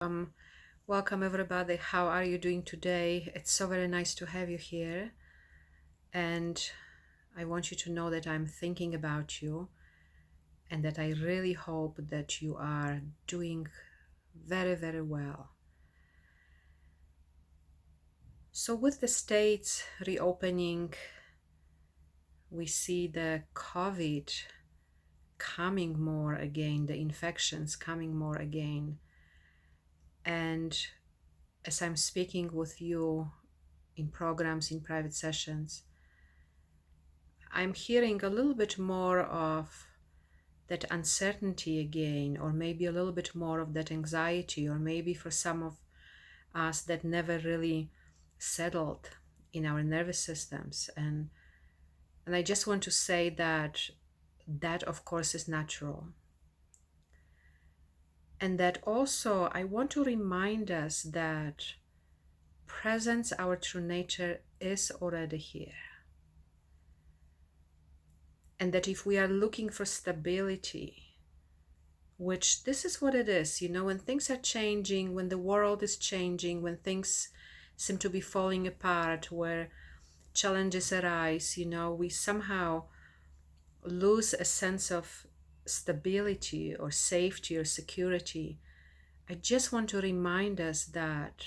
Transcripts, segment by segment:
Um, Welcome everybody. How are you doing today? It's so very nice to have you here. And I want you to know that I'm thinking about you and that I really hope that you are doing very, very well. So, with the states reopening, we see the COVID coming more again, the infections coming more again. And as I'm speaking with you in programs, in private sessions, I'm hearing a little bit more of that uncertainty again, or maybe a little bit more of that anxiety, or maybe for some of us that never really settled in our nervous systems. And I just want to say that of course is natural. And that also I want to remind us that presence, our true nature, is already here. And that if we are looking for stability, which this is what it is, when things are changing, when the world is changing, when things seem to be falling apart, where challenges arise, we somehow lose a sense of stability or safety or security. I just want to remind us that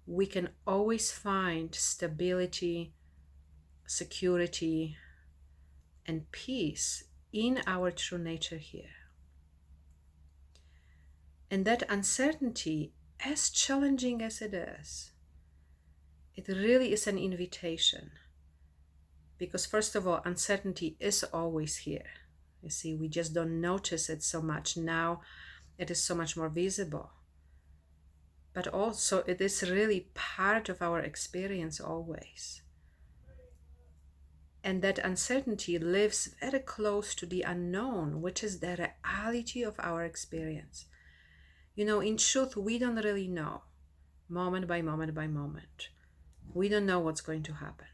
we can always find stability, security, and peace in our true nature here. And that uncertainty, as challenging as it really is an invitation. Because first of all, uncertainty is always here. You see, we just don't notice it so much. Now it is so much more visible. But also it is really part of our experience always. And that uncertainty lives very close to the unknown, which is the reality of our experience. In truth, we don't really know, moment by moment by moment. We don't know what's going to happen.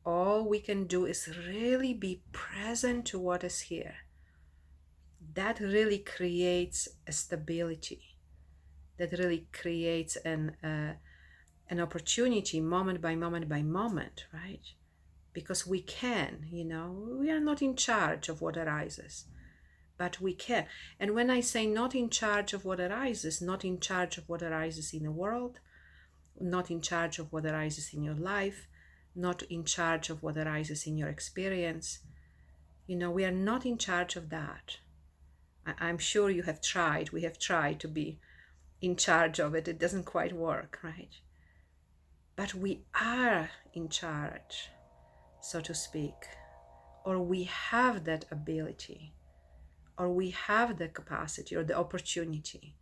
All we can do is really be present to what is here. That really creates a stability. That really creates an opportunity moment by moment by moment, right? Because we can, we are not in charge of what arises, but we can. And when I say not in charge of what arises, not in charge of what arises in the world, not in charge of what arises in your life, not in charge of what arises in your experience, we are not in charge of that. I'm sure we have tried to be in charge of it. It doesn't quite work, right? But we are in charge, so to speak, or we have that ability, or we have the capacity or the opportunity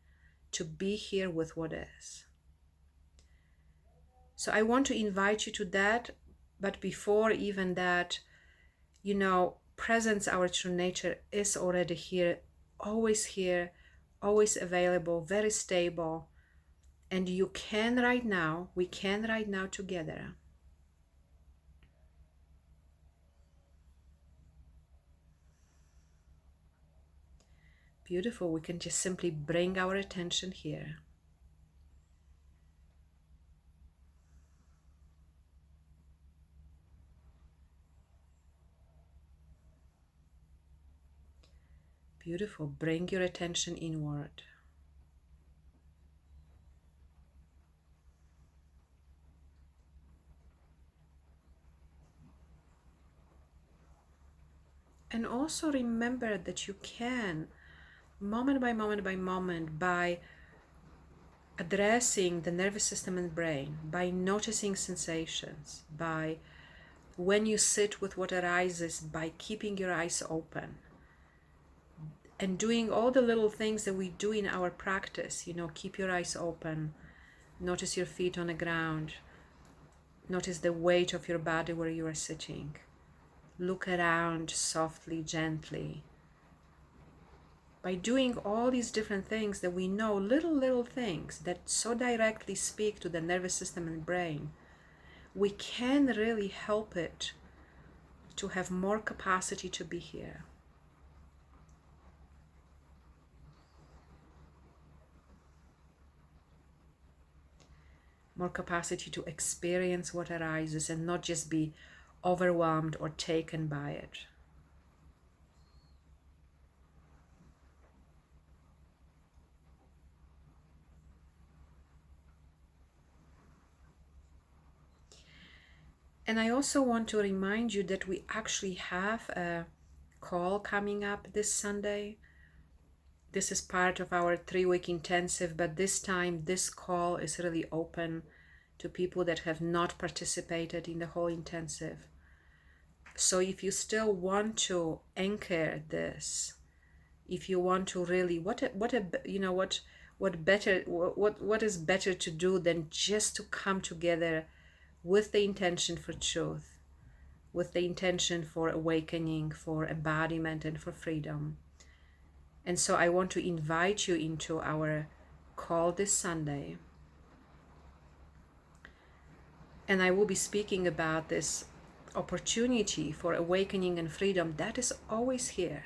to be here with what is. So I want to invite you to that, but before even that, presence, our true nature, is already here, always available, very stable. And we can right now together beautiful. We can just simply bring our attention here. Beautiful. Bring your attention inward. And also remember that you can, moment by moment by moment, by addressing the nervous system and brain, by noticing sensations, by when you sit with what arises, by keeping your eyes open and doing all the little things that we do in our practice. Keep your eyes open, notice your feet on the ground, notice the weight of your body where you are sitting, look around softly, gently. By doing all these different things that we know, little things that so directly speak to the nervous system and brain, we can really help it to have more capacity to be here. more capacity to experience what arises and not just be overwhelmed or taken by it. And I also want to remind you that we actually have a call coming up this Sunday. This is part of our 3-week intensive, but this time this call is really open to people that have not participated in the whole intensive. So if you still want to anchor this, if you want to really, what is better to do than just to come together with the intention for truth, with the intention for awakening, for embodiment, and for freedom. And so I want to invite you into our call this Sunday. And I will be speaking about this opportunity for awakening and freedom that is always here.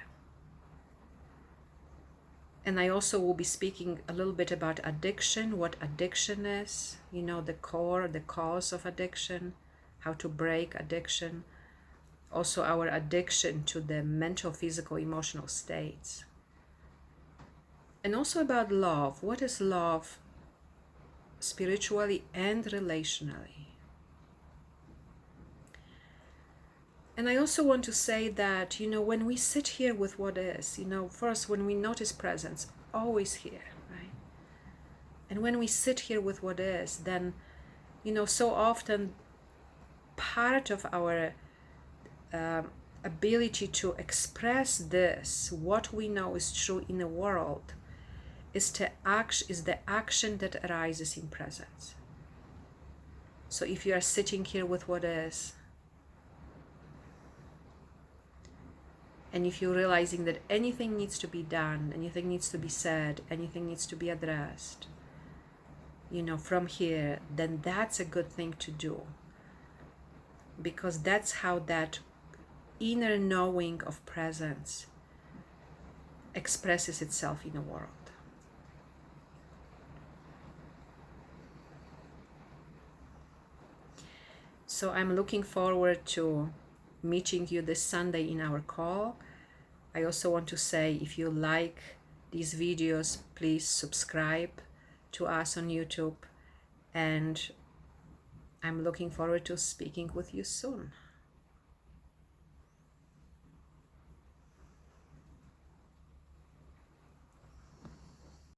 And I also will be speaking a little bit about addiction, what addiction is, the core, the cause of addiction, how to break addiction. Also our addiction to the mental, physical, emotional states. And also about love. What is love spiritually and relationally? And I also want to say that, when we sit here with what is, first when we notice presence, always here, right? And when we sit here with what is, then, so often part of our ability to express this, what we know is true in the world, is the action that arises in presence. So if you are sitting here with what is, and if you're realizing that anything needs to be done, anything needs to be said, anything needs to be addressed, from here, then that's a good thing to do. Because that's how that inner knowing of presence expresses itself in the world. So I'm looking forward to meeting you this Sunday in our call. I also want to say, if you like these videos, please subscribe to us on YouTube, and I'm looking forward to speaking with you soon.